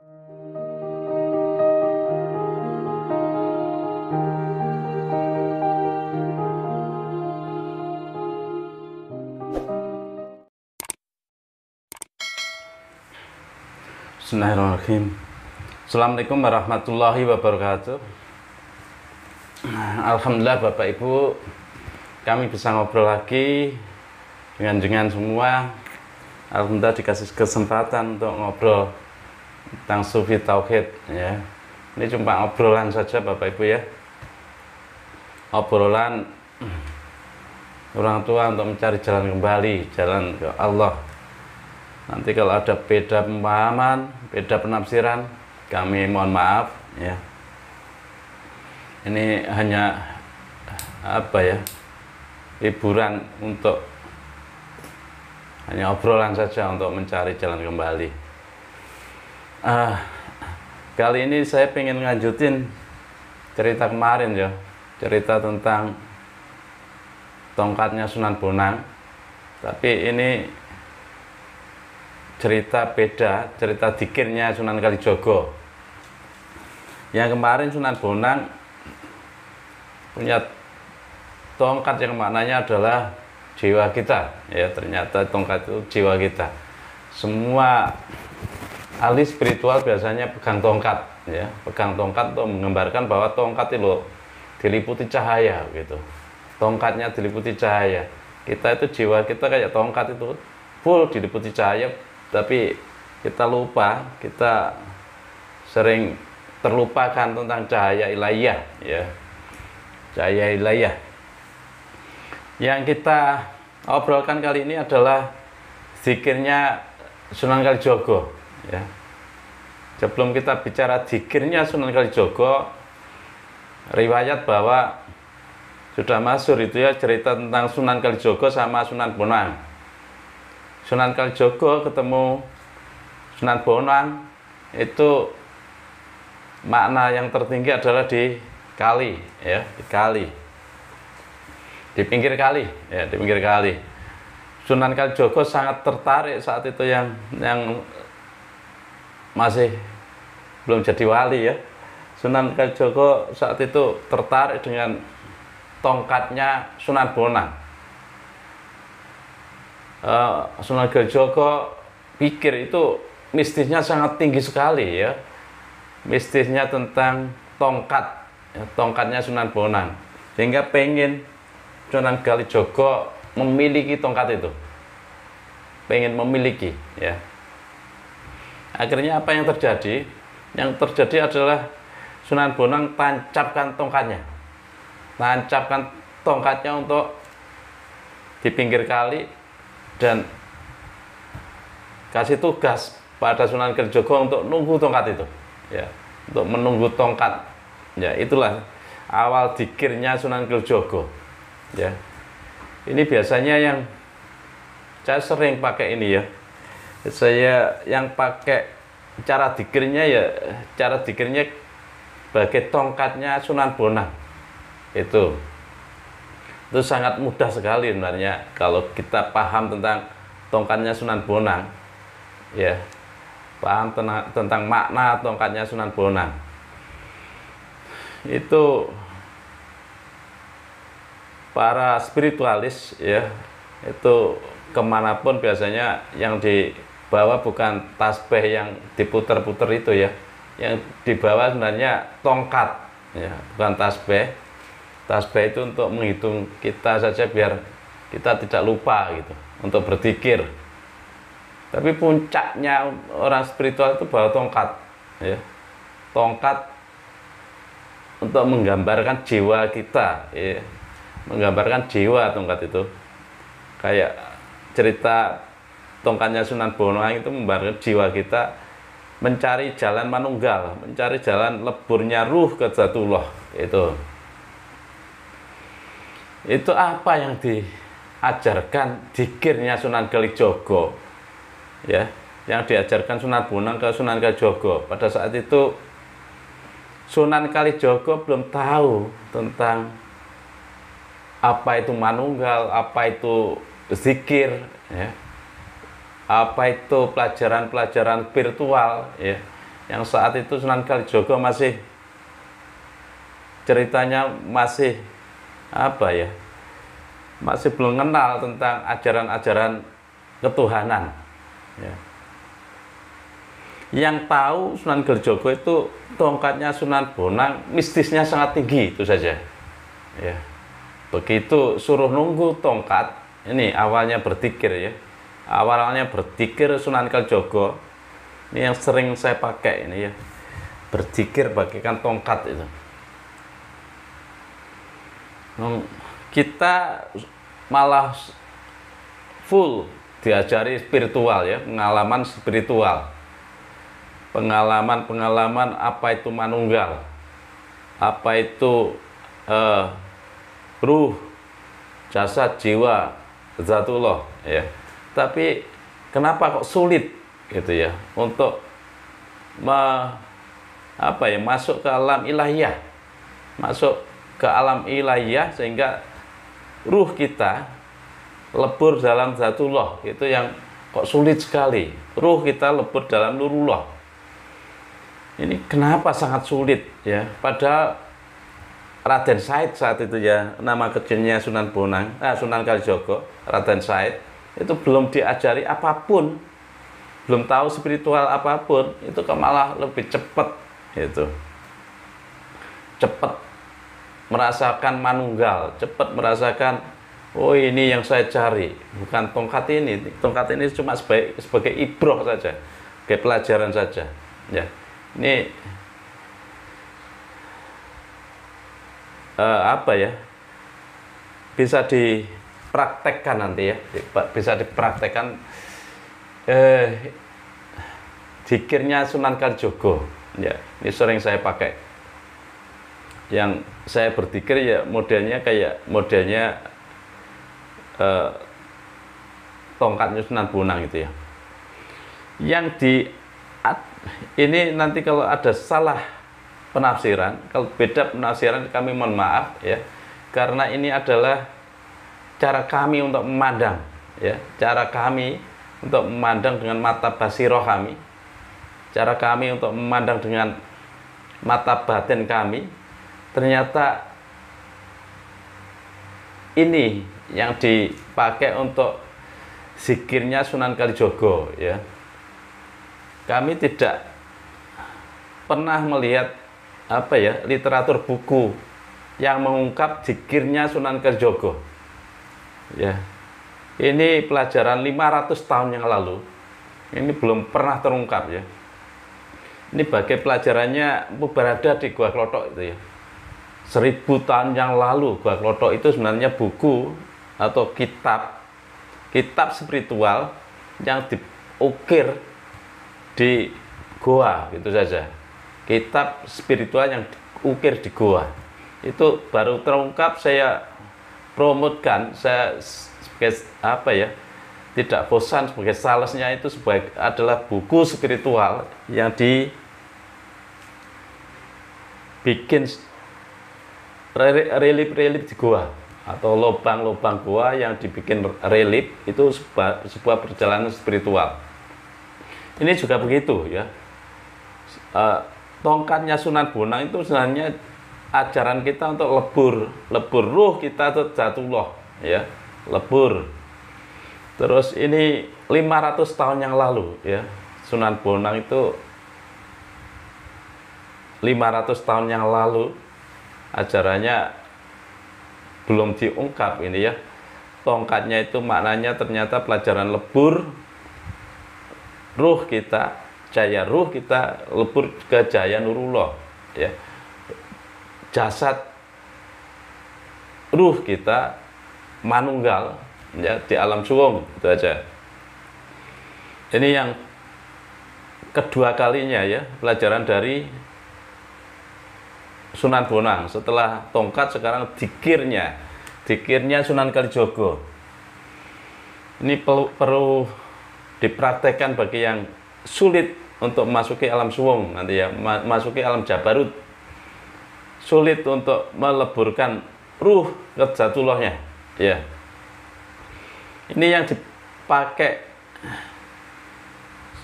Bismillahirrahmanirrahim. Assalamualaikum warahmatullahi wabarakatuh. Alhamdulillah Bapak Ibu, kami bisa ngobrol lagi dengan jenengan semua. Alhamdulillah dikasih kesempatan untuk ngobrol tentang sufi tauhid ya. Ini cuma obrolan saja Bapak Ibu ya. Obrolan orang tua untuk mencari jalan kembali, jalan ke Allah. Nanti kalau ada beda pemahaman, beda penafsiran, kami mohon maaf ya. Ini hanya apa ya, hiburan untuk hanya obrolan saja untuk mencari jalan kembali. Kali ini saya pengen lanjutin cerita kemarin ya, cerita tentang tongkatnya Sunan Bonang. Tapi ini cerita beda, cerita dzikirnya Sunan Kalijogo. Yang kemarin Sunan Bonang punya tongkat yang maknanya adalah jiwa kita ya. Ternyata tongkat itu jiwa kita. Semua ahli spiritual biasanya pegang tongkat ya, pegang tongkat untuk menggambarkan bahwa tongkat itu diliputi cahaya gitu. Tongkatnya diliputi cahaya. Kita itu jiwa kita kayak tongkat itu full diliputi cahaya. Tapi kita lupa, kita sering terlupakan tentang cahaya ilahiyah ya. Cahaya ilahiyah. Yang kita obrolkan kali ini adalah zikirnya Sunan Kalijogo ya. Sebelum kita bicara zikirnya Sunan Kalijogo, riwayat bahwa sudah masyhur itu ya cerita tentang Sunan Kalijogo sama Sunan Bonang. Sunan Kalijogo ketemu Sunan Bonang itu makna yang tertinggi adalah di kali ya, di kali, di pinggir kali ya, di pinggir kali. Sunan Kalijogo sangat tertarik saat itu yang masih belum jadi wali ya. Sunan Kalijogo saat itu tertarik dengan tongkatnya Sunan Bonang. Sunan Kalijogo pikir itu mistisnya sangat tinggi sekali ya, mistisnya tentang tongkat ya, tongkatnya Sunan Bonang, sehingga pengen Sunan Kalijogo memiliki tongkat itu, pengen memiliki ya. Akhirnya apa yang terjadi? Yang terjadi adalah Sunan Bonang tancapkan tongkatnya untuk di pinggir kali, dan kasih tugas pada Sunan Kalijogo untuk nunggu tongkat itu ya, untuk menunggu tongkat ya. Itulah awal dzikirnya Sunan Kalijogo ya. Ini biasanya yang saya sering pakai ini ya, saya yang pakai cara dzikirnya ya, cara dzikirnya sebagai tongkatnya Sunan Bonang. Itu sangat mudah sekali sebenarnya kalau kita paham tentang tongkatnya Sunan Bonang ya, paham tentang makna tongkatnya Sunan Bonang. Itu para spiritualis ya, itu kemanapun biasanya yang dibawa bukan tasbih yang diputer-puter itu ya, yang dibawa sebenarnya tongkat ya, bukan tasbih. Tasbih itu untuk menghitung kita saja biar kita tidak lupa gitu, untuk berzikir. Tapi puncaknya orang spiritual itu bawa tongkat ya. Tongkat untuk menggambarkan jiwa kita ya. Menggambarkan jiwa tongkat itu. Kayak cerita tongkatnya Sunan Bonang itu menggambarkan jiwa kita mencari jalan manunggal, mencari jalan leburnya ruh ke Dzatullah itu. Itu apa yang diajarkan dzikirnya Sunan Kalijogo ya, yang diajarkan Sunan Bonang ke Sunan Kalijogo. Pada saat itu Sunan Kalijogo belum tahu tentang apa itu manunggal, apa itu zikir ya, apa itu pelajaran-pelajaran spiritual ya, yang saat itu Sunan Kalijogo masih ceritanya masih apa ya, masih belum kenal tentang ajaran-ajaran ketuhanan ya. Yang tahu Sunan Kalijogo itu tongkatnya Sunan Bonang mistisnya sangat tinggi, itu saja ya. Begitu suruh nunggu tongkat, ini awalnya berpikir ya, awalnya berpikir Sunan Kalijogo ini yang sering saya pakai ini ya, berzikir bagaikan tongkat itu. Kita malah full diajari spiritual ya, pengalaman spiritual, pengalaman apa itu manunggal, apa itu ruh, jasad, jiwa, zatullah ya. Tapi kenapa kok sulit gitu ya untuk masuk ke alam ilahiyah, masuk ke alam ilahiyah sehingga ruh kita lebur dalam zatullah, itu yang kok sulit sekali. Ruh kita lebur dalam nurullah. Ini kenapa sangat sulit ya? Padahal Raden Said saat itu ya, nama kecilnya Sunan Bonang, Sunan Kalijogo, Raden Said itu belum diajari apapun, belum tahu spiritual apapun, itu malah lebih cepat itu. Cepat merasakan manunggal, cepat merasakan, oh ini yang saya cari, bukan tongkat ini. Tongkat ini cuma sebagai ibroh saja, sebagai pelajaran saja ya. Ini apa ya, bisa dipraktekkan nanti ya, bisa dipraktekkan zikirnya Sunan Kalijogo ya. Ini sering saya pakai. Yang saya berpikir ya modelnya kayak modelnya tongkatnya Sunan Bonang itu ya. Yang ini nanti kalau ada salah penafsiran, kalau beda penafsiran kami mohon maaf ya, karena ini adalah cara kami untuk memandang ya, cara kami untuk memandang dengan mata basiroh kami, cara kami untuk memandang dengan mata batin kami. Ternyata ini yang dipakai untuk zikirnya Sunan Kalijogo ya. Kami tidak pernah melihat apa ya, literatur buku yang mengungkap zikirnya Sunan Kalijogo ya. Ini pelajaran 500 tahun yang lalu, ini belum pernah terungkap ya. Ini bagai pelajarannya berada di Gua Klothok itu ya. 1000 tahun yang lalu Gua Klothok itu sebenarnya buku atau kitab spiritual yang diukir di goa, gitu saja. Kitab spiritual yang diukir di goa itu baru terungkap, saya promotkan, saya sebagai apa ya, tidak bosan sebagai salesnya itu sebagai adalah buku spiritual yang dibikin relief di goa atau lubang-lubang goa yang dibikin relief, itu sebuah perjalanan spiritual. Ini juga begitu ya. Tongkatnya Sunan Bonang itu sebenarnya ajaran kita untuk lebur ruh kita itu zatullah ya, lebur. Terus ini 500 tahun yang lalu ya, Sunan Bonang itu 500 tahun yang lalu ajarannya belum diungkap ini ya. Tongkatnya itu maknanya ternyata pelajaran lebur ruh kita, jaya ruh kita lebur ke jaya nurullah ya. Jasad ruh kita manunggal ya di alam suwung, itu aja. Ini yang kedua kalinya ya pelajaran dari Sunan Bonang. Setelah tongkat sekarang dikirnya Sunan Kalijogo. Ini perlu dipraktekkan bagi yang sulit untuk memasuki alam suwung nanti ya, memasuki alam jabarut, sulit untuk meleburkan ruh ke zatullahnya ya. Ini yang dipakai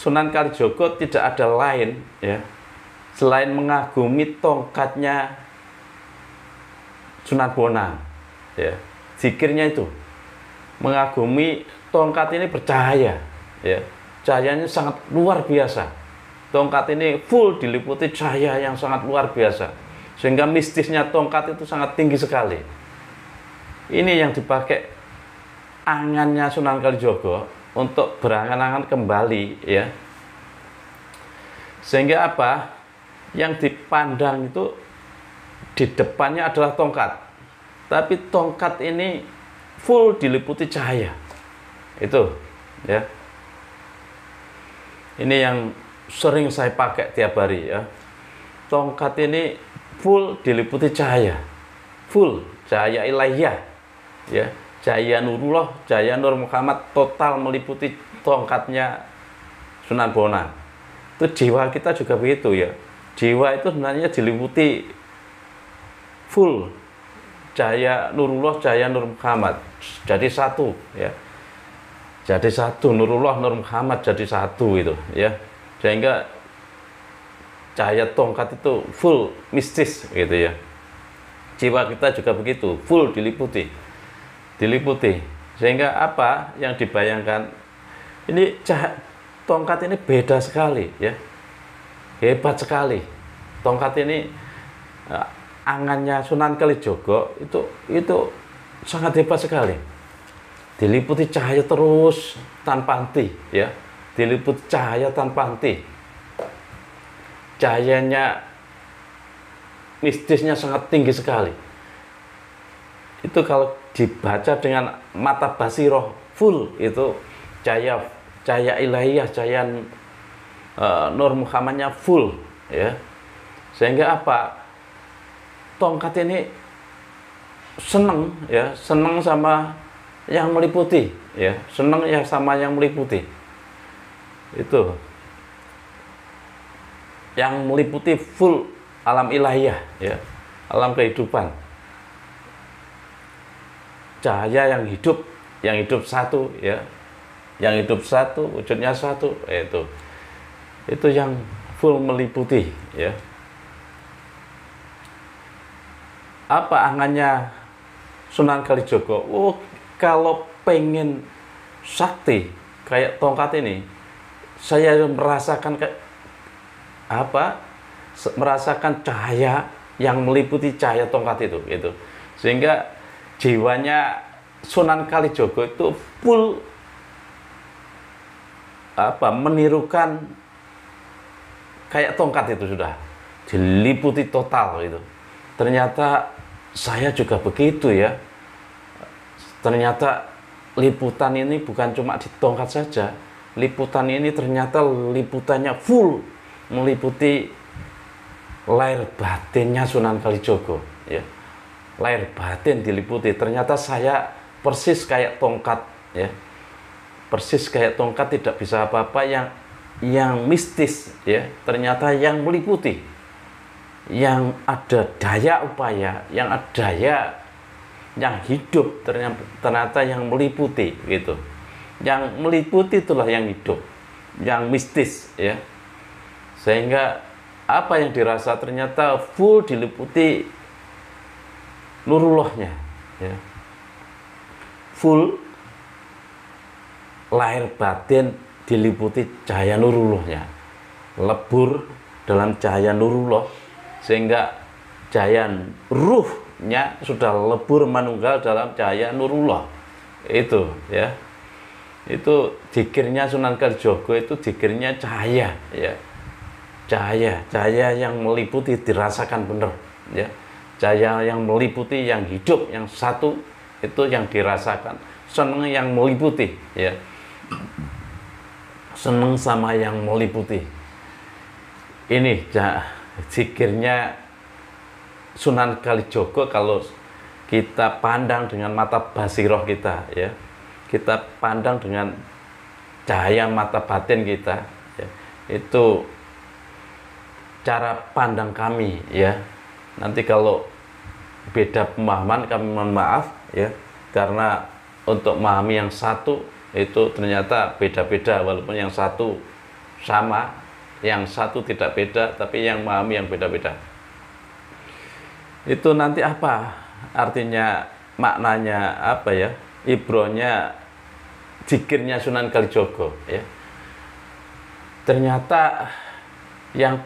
Sunan Kalijogo tidak ada lain ya selain mengagumi tongkatnya Sunan Bonang ya. Zikirnya itu mengagumi tongkat ini bercahaya ya. Cahayanya sangat luar biasa. Tongkat ini full diliputi cahaya yang sangat luar biasa. Sehingga mistisnya tongkat itu sangat tinggi sekali. Ini yang dipakai angannya Sunan Kalijogo untuk berangan-angan kembali ya. Sehingga apa? Yang dipandang itu di depannya adalah tongkat. Tapi tongkat ini full diliputi cahaya. Itu ya. Ini yang sering saya pakai tiap hari ya. Tongkat ini full diliputi cahaya. Full cahaya ilahiyah. Ya, cahaya Nurullah, cahaya Nur Muhammad total meliputi tongkatnya Sunan Bonang. Itu jiwa kita juga begitu ya. Jiwa itu sebenarnya diliputi full cahaya Nurullah, cahaya Nur Muhammad. Jadi satu ya. Jadi satu, Nurullah, Nur Muhammad jadi satu itu ya. Sehingga cahaya tongkat itu full mistis gitu ya. Jiwa kita juga begitu, full diliputi. Sehingga apa yang dibayangkan ini tongkat ini beda sekali ya, hebat sekali tongkat ini. Angannya Sunan Kalijogo itu sangat hebat sekali, diliputi cahaya terus tanpa henti ya, diliputi cahaya tanpa henti. Cahayanya mistisnya sangat tinggi sekali. Itu kalau dibaca dengan mata basiroh full itu cahaya ilahiyah, cahaya Nur Muhammadnya full ya. Sehingga apa? Tongkat ini seneng ya, seneng sama yang meliputi ya, seneng ya sama yang meliputi. Itu yang meliputi full alam ilahiyah ya, alam kehidupan. Cahaya yang hidup satu ya, yang hidup satu, wujudnya satu, itu yang full meliputi ya. Apa angannya Sunan Kalijogo? Oh, kalau pengen sakti kayak tongkat ini, saya merasakan merasakan cahaya yang meliputi cahaya tongkat itu gitu. Sehingga jiwanya Sunan Kalijogo itu full menirukan kayak tongkat itu, sudah diliputi total itu. Ternyata saya juga begitu ya. Ternyata liputan ini bukan cuma di tongkat saja. Liputan ini ternyata liputannya full meliputi lahir batinnya Sunan Kalijogo ya. Lahir batin diliputi. Ternyata saya persis kayak tongkat ya, persis kayak tongkat, tidak bisa apa-apa, yang mistis ya, ternyata yang meliputi, yang ada daya upaya, yang ada daya yang hidup, ternyata yang meliputi gitu. Yang meliputi itulah yang hidup, yang mistis ya. Sehingga apa yang dirasa ternyata full diliputi Nurullahnya ya, full lahir batin diliputi cahaya Nurullahnya, lebur dalam cahaya Nurullah, sehingga cahaya ruhnya sudah lebur manunggal dalam cahaya Nurullah. Itu ya, itu zikirnya Sunan Kalijogo, itu zikirnya cahaya ya, cahaya yang meliputi, dirasakan benar ya. Cahaya yang meliputi, yang hidup, yang satu, itu yang dirasakan. Seneng yang meliputi ya, seneng sama yang meliputi. Ini zikirnya Sunan Kalijogo kalau kita pandang dengan mata basiroh kita ya, kita pandang dengan cahaya mata batin kita ya. Itu cara pandang kami ya. Nanti kalau beda pemahaman kami mohon maaf ya, karena untuk memahami yang satu itu ternyata beda-beda, walaupun yang satu sama, yang satu tidak beda, tapi yang memahami yang beda-beda. Itu nanti apa artinya, maknanya apa ya, ibrohnya zikirnya Sunan Kalijogo ya. Ternyata yang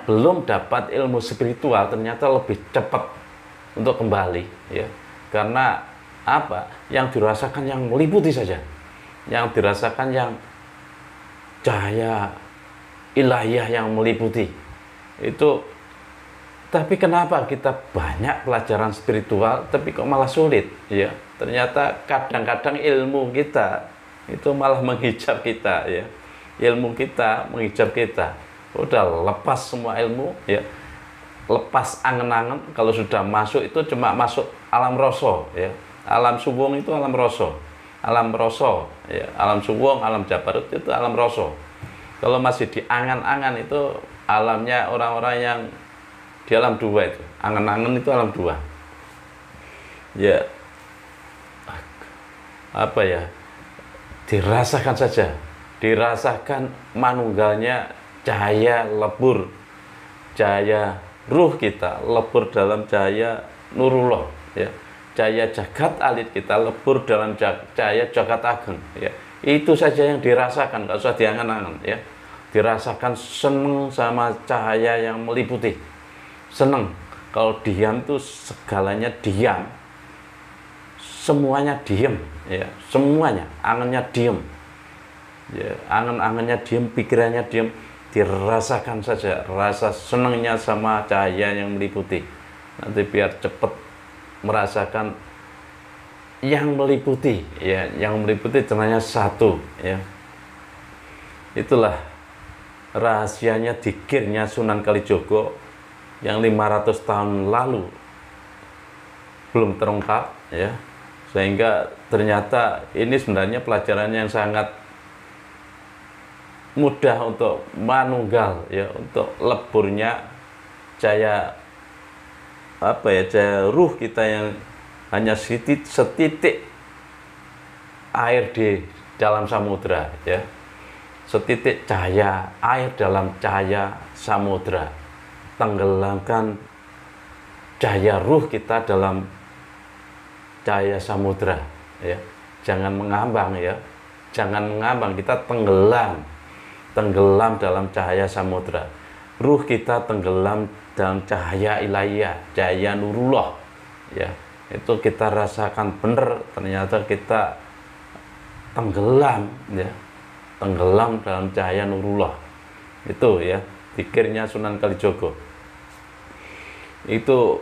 belum dapat ilmu spiritual ternyata lebih cepat untuk kembali ya. Karena apa? Yang dirasakan yang meliputi saja, yang dirasakan yang cahaya ilahiyah yang meliputi itu. Tapi kenapa kita banyak pelajaran spiritual tapi kok malah sulit ya? Ternyata kadang-kadang ilmu kita itu malah menghijab kita ya. Ilmu kita menghijab kita. Udah lepas semua ilmu ya. Lepas angen-angen, kalau sudah masuk itu cuma masuk alam rasa ya. Alam suwung itu alam rasa. Alam rasa ya. Alam suwung, alam jabarut itu alam rasa. Kalau masih di angan-angan itu alamnya orang-orang yang di alam dua itu, angan-angan itu alam dua. Ya, apa ya? Dirasakan saja, dirasakan manunggalnya cahaya lebur, cahaya ruh kita lebur dalam cahaya nurullah, ya. Cahaya jagat alit kita lebur dalam cahaya jagat ageng, ya. Itu saja yang dirasakan, nggak usah diangan-angan, ya. Dirasakan seneng sama cahaya yang meliputi. Seneng, kalau diam tuh segalanya diam, semuanya diem ya, semuanya angannya diem ya, angan-angannya diem, pikirannya diem, dirasakan saja rasa senengnya sama cahaya yang meliputi. Nanti biar cepat merasakan yang meliputi ya, yang meliputi caranya satu ya. Itulah rahasianya dzikirnya Sunan Kalijogo yang 500 tahun lalu belum terungkap ya, sehingga ternyata ini sebenarnya pelajaran yang sangat mudah untuk manunggal ya, untuk leburnya cahaya apa ya, cahaya ruh kita yang hanya setitik air di dalam samudra ya, setitik cahaya air dalam cahaya samudra. Tenggelamkan cahaya ruh kita dalam cahaya samudra ya. Jangan mengambang ya, jangan mengambang, kita tenggelam dalam cahaya samudra. Ruh kita tenggelam dalam cahaya ilahiyah, cahaya nurullah ya. Itu kita rasakan benar, ternyata kita tenggelam ya, tenggelam dalam cahaya nurullah. Itu ya dzikirnya Sunan Kalijogo. Itu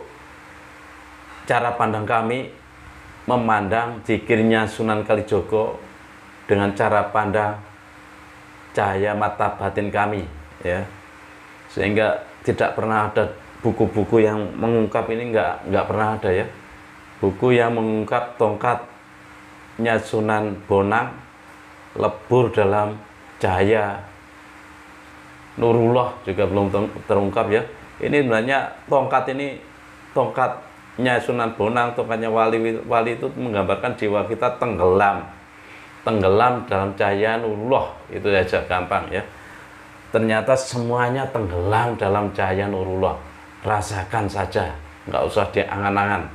cara pandang kami memandang dzikirnya Sunan Kalijogo dengan cara pandang cahaya mata batin kami ya. Sehingga tidak pernah ada buku-buku yang mengungkap ini, nggak pernah ada ya. Buku yang mengungkap tongkatnya Sunan Bonang lebur dalam cahaya nurullah juga belum terungkap ya. Ini sebenarnya tongkatnya Sunan Bonang, tongkatnya wali itu menggambarkan jiwa kita tenggelam dalam cahaya nurullah. Itu saja, gampang ya. Ternyata semuanya tenggelam dalam cahaya nurullah. Rasakan saja, nggak usah diangan-angan.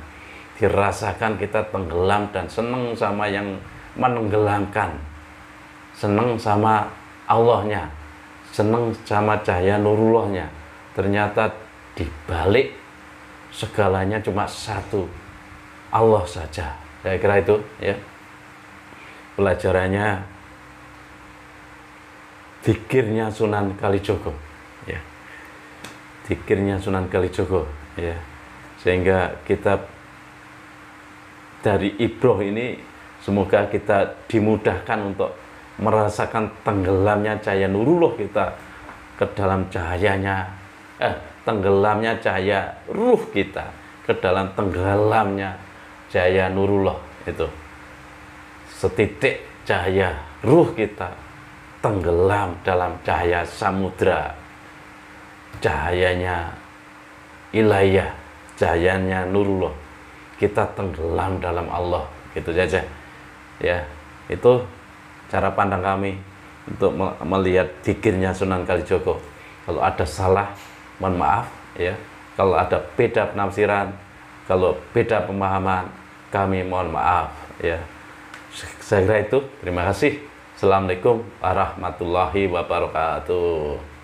Dirasakan kita tenggelam dan seneng sama yang menenggelamkan, seneng sama Allahnya, seneng sama cahaya nurullahnya. Ternyata dibalik segalanya cuma satu, Allah saja. Saya kira itu ya pelajarannya dzikirnya Sunan Kalijogo ya, dzikirnya Sunan Kalijogo ya. Sehingga kita dari ibroh ini semoga kita dimudahkan untuk merasakan tenggelamnya cahaya nurullah kita ke dalam cahayanya, tenggelamnya cahaya ruh kita ke dalam tenggelamnya cahaya nurullah. Itu setitik cahaya ruh kita tenggelam dalam cahaya samudra, cahayanya ilahiyah, cahayanya nurullah. Kita tenggelam dalam Allah, gitu saja ya. Itu cara pandang kami. untuk melihat zikirnya Sunan Kalijogo. Kalau ada salah, mohon maaf ya. Kalau ada beda penafsiran, kalau beda pemahaman, kami mohon maaf ya. Saya kira itu. Terima kasih. Assalamualaikum warahmatullahi wabarakatuh.